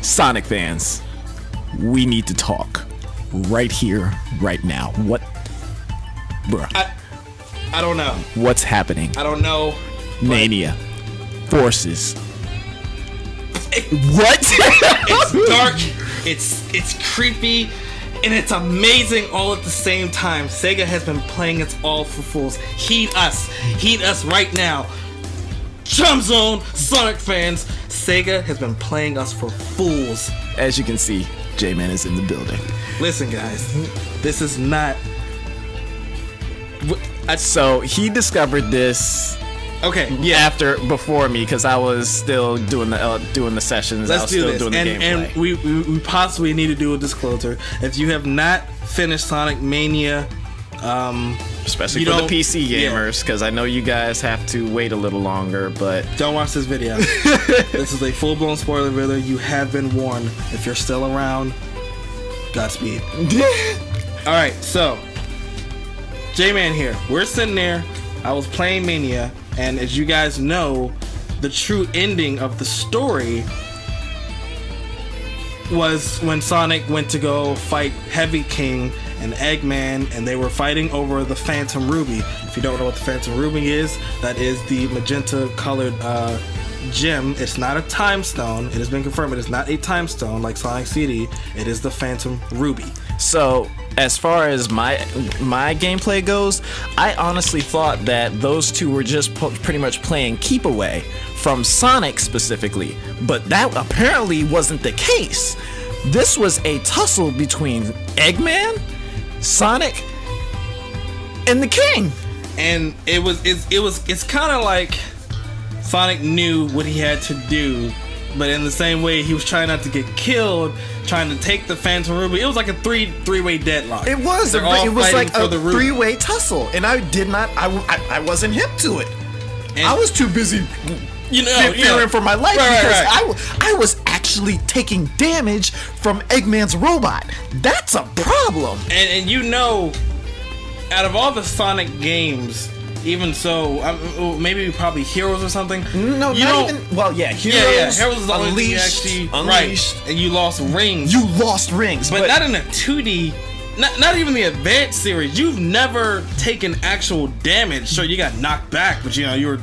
Sonic fans, we need to talk right here, right now. What, bruh? I don't know. What's happening? I don't know. Mania. Forces. What? It's dark. It's creepy, and it's amazing all at the same time. Sega has been playing its all for fools. Heed us right now. Chum Zone, Sonic fans, Sega has been playing us for fools. As you can see, J-Man is in the building. Listen, guys, this is not. So he discovered this. Okay, yeah. Before me, because I was still doing the sessions. Let's I was do still this. doing the gameplay. And we possibly need to do a disclosure. If you have not finished Sonic Mania, especially for the PC gamers, because I know you guys have to wait a little longer, but don't watch this video. This is a full-blown spoiler video. You have been warned. If you're still around, Godspeed. All right, so J-Man here. We're sitting there. I was playing Mania, and as you guys know, the true ending of the story was when Sonic went to go fight Heavy King and Eggman, and they were fighting over the Phantom Ruby. If you don't know what the Phantom Ruby is, that is the magenta-colored gem. It's not a time stone. It has been confirmed. It is not a time stone like Sonic CD. It is the Phantom Ruby. So, as far as my gameplay goes, I honestly thought that those two were just pretty much playing keep away from Sonic specifically, but that apparently wasn't the case. This was a tussle between Eggman, Sonic, and the King. And it's kind of like Sonic knew what he had to do, but in the same way he was trying not to get killed, trying to take the Phantom Ruby. It was like a three-way deadlock. It was. It was like a three-way tussle, and I wasn't hip to it. And I was too busy, fearing for my life because I was actually taking damage from Eggman's robot. That's a problem. And out of all the Sonic games, even so, maybe probably Heroes or something. No, not even. Well, yeah, Heroes. Heroes is the only thing actually Unleashed. Right. And you lost rings. You lost rings, but not in a 2D. Not even the Advanced series. You've never taken actual damage. So you got knocked back, but you were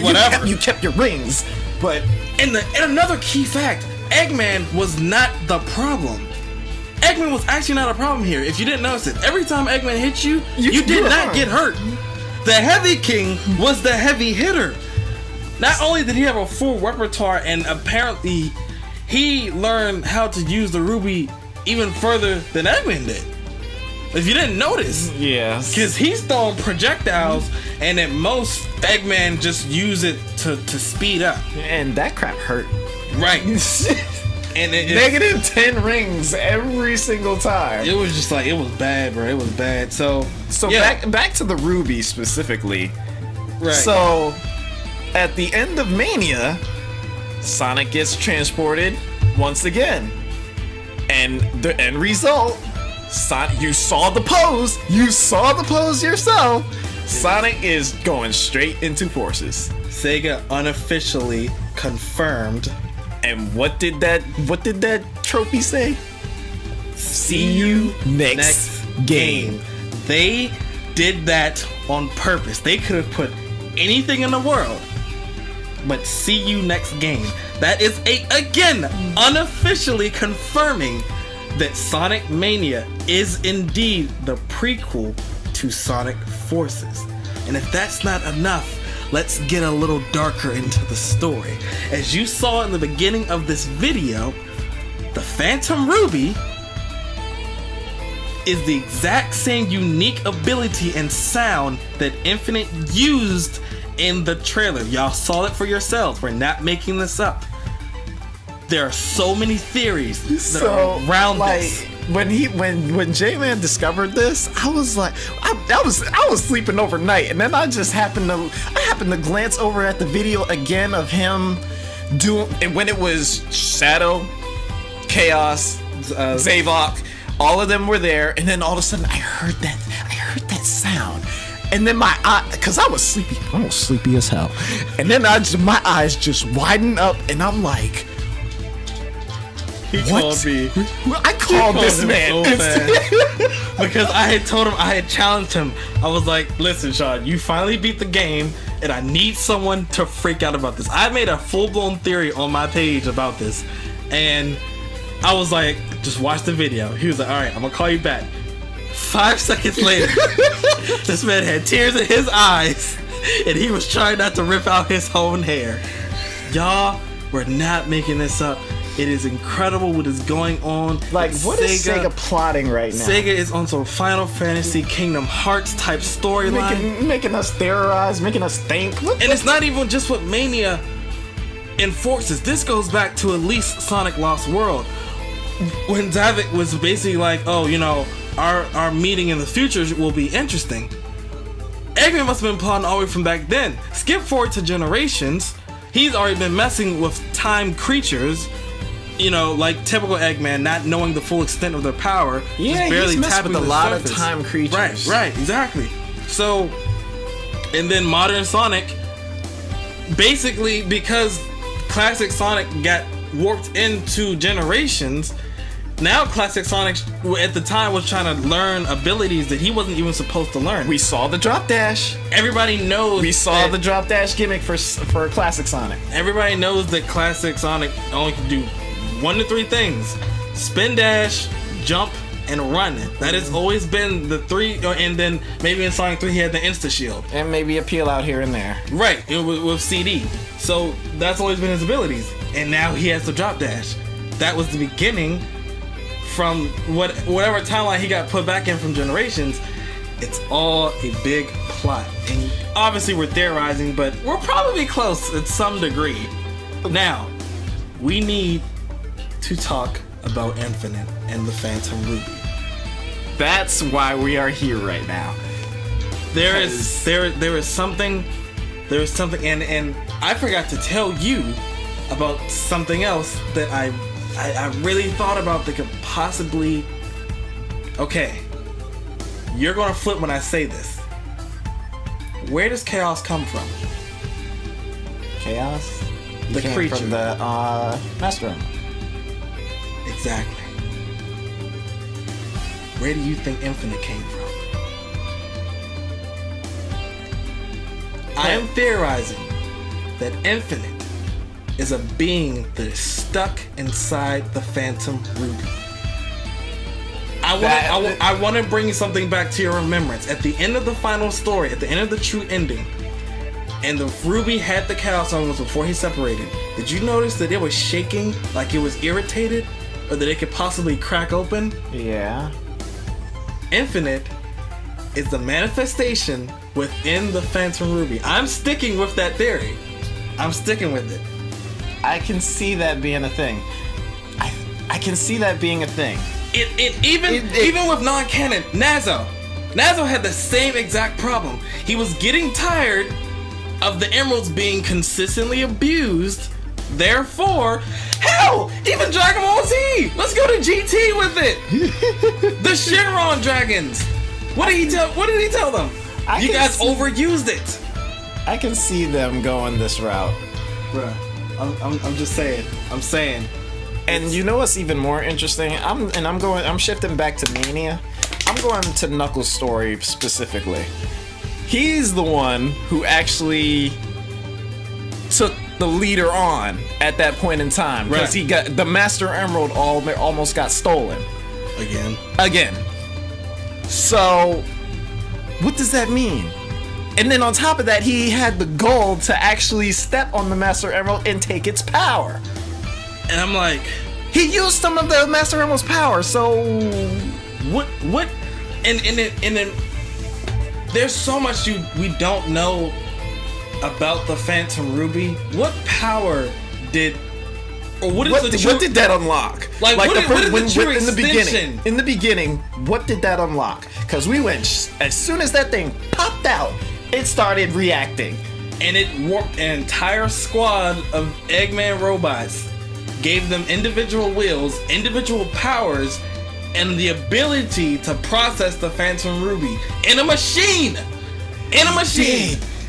whatever. You kept your rings, but and another key fact: Eggman was not the problem. Eggman was actually not a problem here. If you didn't notice it, every time Eggman hit you, you did not get hurt. The Heavy King was the heavy hitter. Not only did he have a full repertoire, and apparently he learned how to use the Ruby even further than Eggman did. If you didn't notice. Yes. Because he's throwing projectiles, and at most, Eggman just use it to speed up. And that crap hurt. Right. And negative 10 rings every single time. It was just like, it was bad, bro. It was bad. So yeah. back to the Ruby specifically. Right. So at the end of Mania, Sonic gets transported once again. And the end result, you saw the pose. You saw the pose yourself. Sonic is going straight into Forces. Sega unofficially confirmed. And what did that trophy say? See you next game. They did that on purpose. They could have put anything in the world, but see you next game. That is again unofficially confirming that Sonic Mania is indeed the prequel to Sonic Forces. And if that's not enough, let's get a little darker into the story. As you saw in the beginning of this video, the Phantom Ruby is the exact same unique ability and sound that Infinite used in the trailer. Y'all saw it for yourselves. We're not making this up. There are so many theories that are around this. When J-Man discovered this, I was like, I was sleeping overnight, and then I happened to glance over at the video again of him doing, and when it was Shadow, Chaos, Zavok, all of them were there, and then all of a sudden I heard that sound, and then my eye, cause I was sleepy, almost sleepy as hell, and then my eyes just widened up, and I'm like, called me. I called this him man. so fast. Because I had told him, I had challenged him. I was like, listen, Sean, you finally beat the game, and I need someone to freak out about this. I made a full-blown theory on my page about this, and I was like, just watch the video. He was like, all right, I'm gonna call you back. 5 seconds later, this man had tears in his eyes, and he was trying not to rip out his own hair. Y'all, we're not making this up. It is incredible what is going on. Like, what is Sega plotting right now? Sega is on some Final Fantasy Kingdom Hearts type storyline. Making us theorize, making us think. And it's not even just what Mania enforces. This goes back to at least Sonic Lost World. When Davik was basically like, oh, you know, our meeting in the future will be interesting. Eggman must have been plotting all the way from back then. Skip forward to Generations. He's already been messing with time creatures, you know, like typical Eggman, not knowing the full extent of their power. Yeah, just barely he's messed tapping with a the lot surface. of time creatures. Right, exactly. So, and then modern Sonic, basically because classic Sonic got warped into Generations, now classic Sonic at the time was trying to learn abilities that he wasn't even supposed to learn. We saw the drop dash. Everybody knows. We saw the drop dash gimmick for classic Sonic. Everybody knows that classic Sonic only can do 1 to 3 things: spin dash, jump, and run. That has always been the 3. And then maybe in Sonic 3 he had the Insta Shield. And maybe a peel out here and there. Right, with CD. So that's always been his abilities. And now he has the drop dash. That was the beginning. From whatever timeline he got put back in from Generations, it's all a big plot. And obviously we're theorizing, but we're probably close at some degree. Now, we need to talk about Infinite and the Phantom Ruby. That's why we are here right now. There is something, and I forgot to tell you about something else that I really thought about that could possibly... Okay. You're gonna flip when I say this. Where does Chaos come from? Chaos? The creature. From the Master Emerald. Exactly. Where do you think Infinite came from? I am theorizing that Infinite is a being that is stuck inside the Phantom Ruby. I want to bring something back to your remembrance. At the end of the final story, at the end of the true ending, and the Ruby had the Chaos Emeralds before he separated, did you notice that it was shaking like it was irritated? Or that it could possibly crack open? Yeah. Infinite is the manifestation within the Phantom Ruby. I'm sticking with that theory. I'm sticking with it. I can see that being a thing. I can see that being a thing. Even with non-canon, Nazo had the same exact problem. He was getting tired of the emeralds being consistently abused. Therefore, hell, even Dragon Ball Z. Let's go to GT with it. The Shenron dragons. What did he tell them? You guys overused it. I can see them going this route. Bruh. I'm just saying. I'm saying. And you know what's even more interesting? I'm shifting back to Mania. I'm going to Knuckles' story specifically. He's the one who actually took the leader on at that point in time, because he got the Master Emerald almost got stolen again. So what does that mean? And then on top of that, he had the goal to actually step on the Master Emerald and take its power. And I'm like, he used some of the Master Emerald's power. So what? And then there's so much we don't know about the Phantom Ruby. What power did, or what did that unlock? Like what is the true in extension? In the beginning, what did that unlock? Because we went as soon as that thing popped out, it started reacting, and it warped an entire squad of Eggman robots, gave them individual wills, individual powers, and the ability to process the Phantom Ruby in a machine.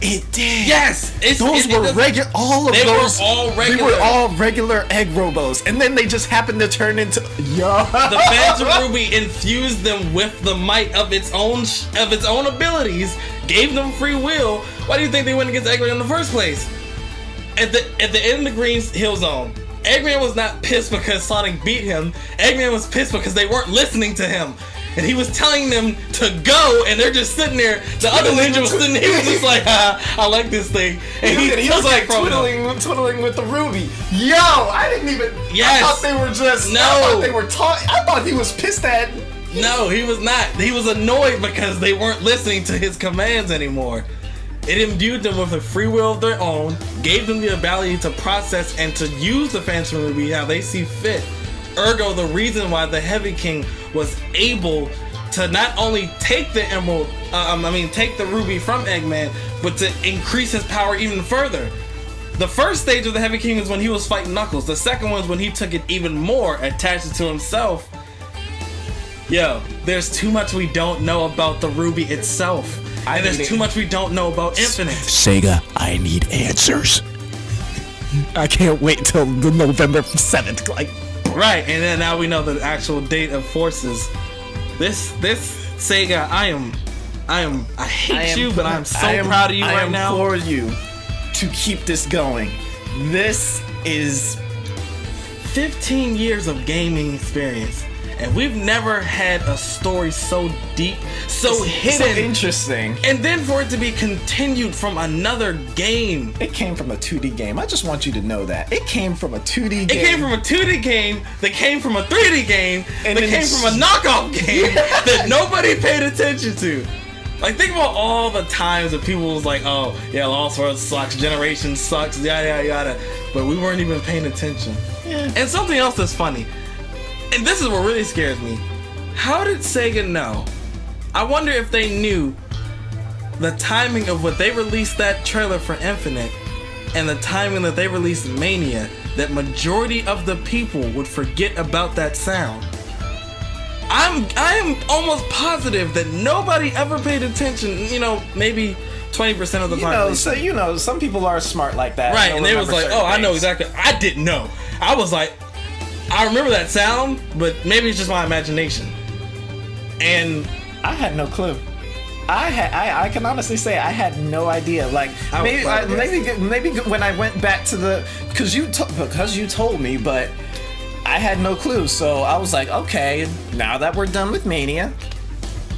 It did. Yes, Those were regular. All of they those. were all regular. They were all regular egg robos, and then they just happened to turn into. The Phantom Ruby infused them with the might of its own abilities, gave them free will. Why do you think they went against Eggman in the first place? At the end of the Green Hill Zone, Eggman was not pissed because Sonic beat him. Eggman was pissed because they weren't listening to him. And he was telling them to go, and they're just sitting there. The other ninja was sitting there. He was just like, I like this thing. And he was like twiddling with the ruby. Yo, I didn't even. Yes. I thought they were just. No. I thought they were talking. I thought he was pissed at. No, he was not. He was annoyed because they weren't listening to his commands anymore. It imbued them with a free will of their own, gave them the ability to process and to use the Phantom Ruby how they see fit. Ergo, the reason why the Heavy King was able to not only take the emerald, take the ruby from Eggman, but to increase his power even further. The first stage of the Heavy King is when he was fighting Knuckles. The second one is when he took it even more, attached it to himself. Yo, there's too much we don't know about the ruby itself. And there's too much we don't know about Infinite. Sega, I need answers. I can't wait till the November 7th, like. Right, and then now we know the actual date of Forces. This Sega, I hate you, but I'm so proud of you right now. I implore you to keep this going. This is 15 years of gaming experience, and we've never had a story so deep, so hidden, so interesting, and then for it to be continued from another game. It came from a 2D game. I just want you to know that it came from a 2D game. It came from a 2D game that came from a 3D game and that came from a knockoff game that nobody paid attention to. Like, think about all the times that people was like, oh yeah, Lost World sucks, Generation sucks, yada yada yada, but we weren't even paying attention. Yeah. And something else that's funny, and this is what really scares me. How did Sega know? I wonder if they knew the timing of what they released that trailer for Infinite and the timing that they released Mania, that majority of the people would forget about that sound. I am almost positive that nobody ever paid attention, maybe 20% of the population. Some people are smart like that. Right, and they was like, oh, I know exactly. I didn't know. I was like, I remember that sound, but maybe it's just my imagination. And I had no clue. I can honestly say I had no idea. Like, maybe when I went back to because you told me, but I had no clue. So I was like, okay, now that we're done with Mania,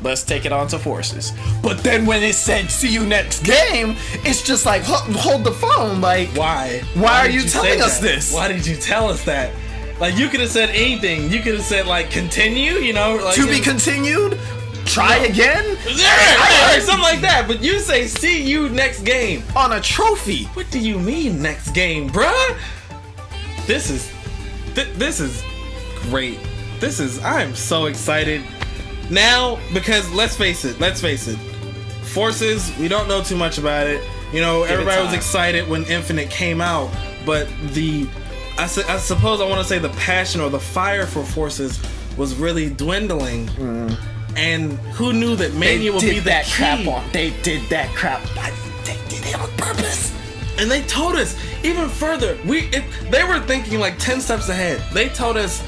let's take it on to Forces. But then when it said see you next game, it's just like, hold the phone. Like, why are you telling us this? Why did you tell us that? Like, you could have said anything. You could have said, like, continue, like, to be continued? Try again? Yeah, something like that. But you say, see you next game. On a trophy. What do you mean, next game, bruh? This is great. I am so excited. Now, because let's face it. Forces, we don't know too much about it. Everybody was excited when Infinite came out. But I suppose I want to say the passion or the fire for Forces was really dwindling. Mm. And who knew that Mania would be that crap on? They did that crap. They did it on purpose. And they told us even further. They were thinking like 10 steps ahead. They told us,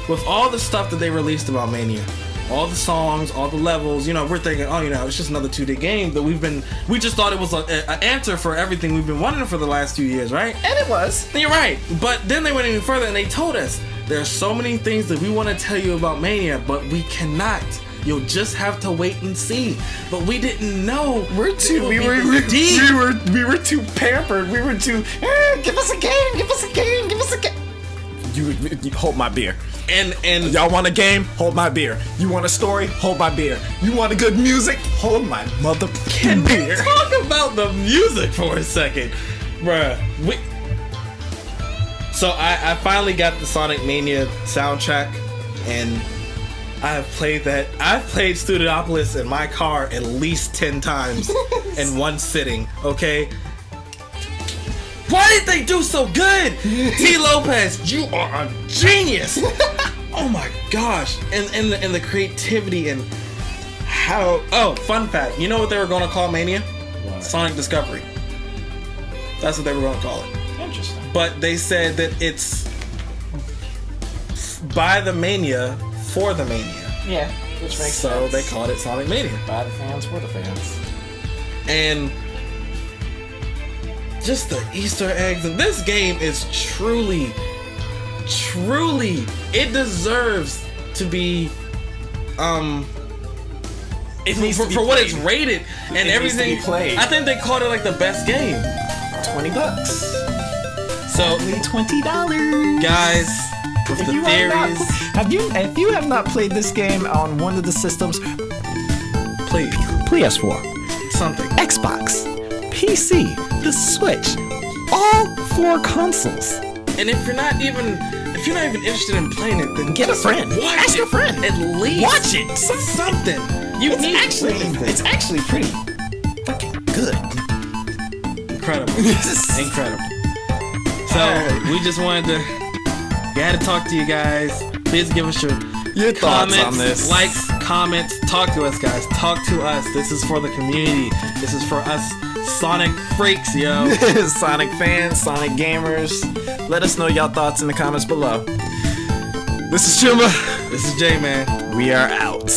with all the stuff that they released about Mania, all the songs, all the levels, we're thinking, it's just another 2D game that we just thought it was an answer for everything we've been wanting for the last 2 years, right? And it was. You're right. But then they went even further and they told us, there are so many things that we want to tell you about Mania, but we cannot. You'll just have to wait and see. But we didn't know. We were too pampered. We were too, give us a game. You hold my beer. And y'all want a game? Hold my beer. You want a story? Hold my beer. You want a good music? Hold my motherfucking beer. Talk about the music for a second, bruh. So I finally got the Sonic Mania soundtrack, and I've played Studiopolis in my car at least 10 times in one sitting, okay? Why did they do so good? T. Lopez, you are a genius! Oh my gosh. And the creativity and how... Oh, fun fact. You know what they were going to call Mania? What? Sonic Discovery. That's what they were going to call it. Interesting. But they said that it's by the Mania for the Mania. Yeah, which makes So sense. they called it Sonic Mania. By the fans, for the fans. And just the Easter eggs. And this game is truly, it deserves to be, It needs to be for what played. it's rated and It needs to be everything. played. I think they called it like the best game. $20. So, Only $20. guys, with If the you if you have not played this game on one of the systems, please, PS4, something. Xbox, PC, the Switch, all 4 consoles. And if you're not even interested in playing it, then Get a just friend. Watch Ask it. a friend. At least Watch it. something. You need It's actually pretty fucking good. incredible. Incredible. So we just wanted to had to talk to you guys. Please give us your thoughts comments, on this. likes, comments. Talk to us, guys. Talk to us. This is for the community. This is for us Sonic freaks, yo. Sonic fans, Sonic gamers. Let us know y'all thoughts in the comments below. This is Chuma. This is J-Man. We are out.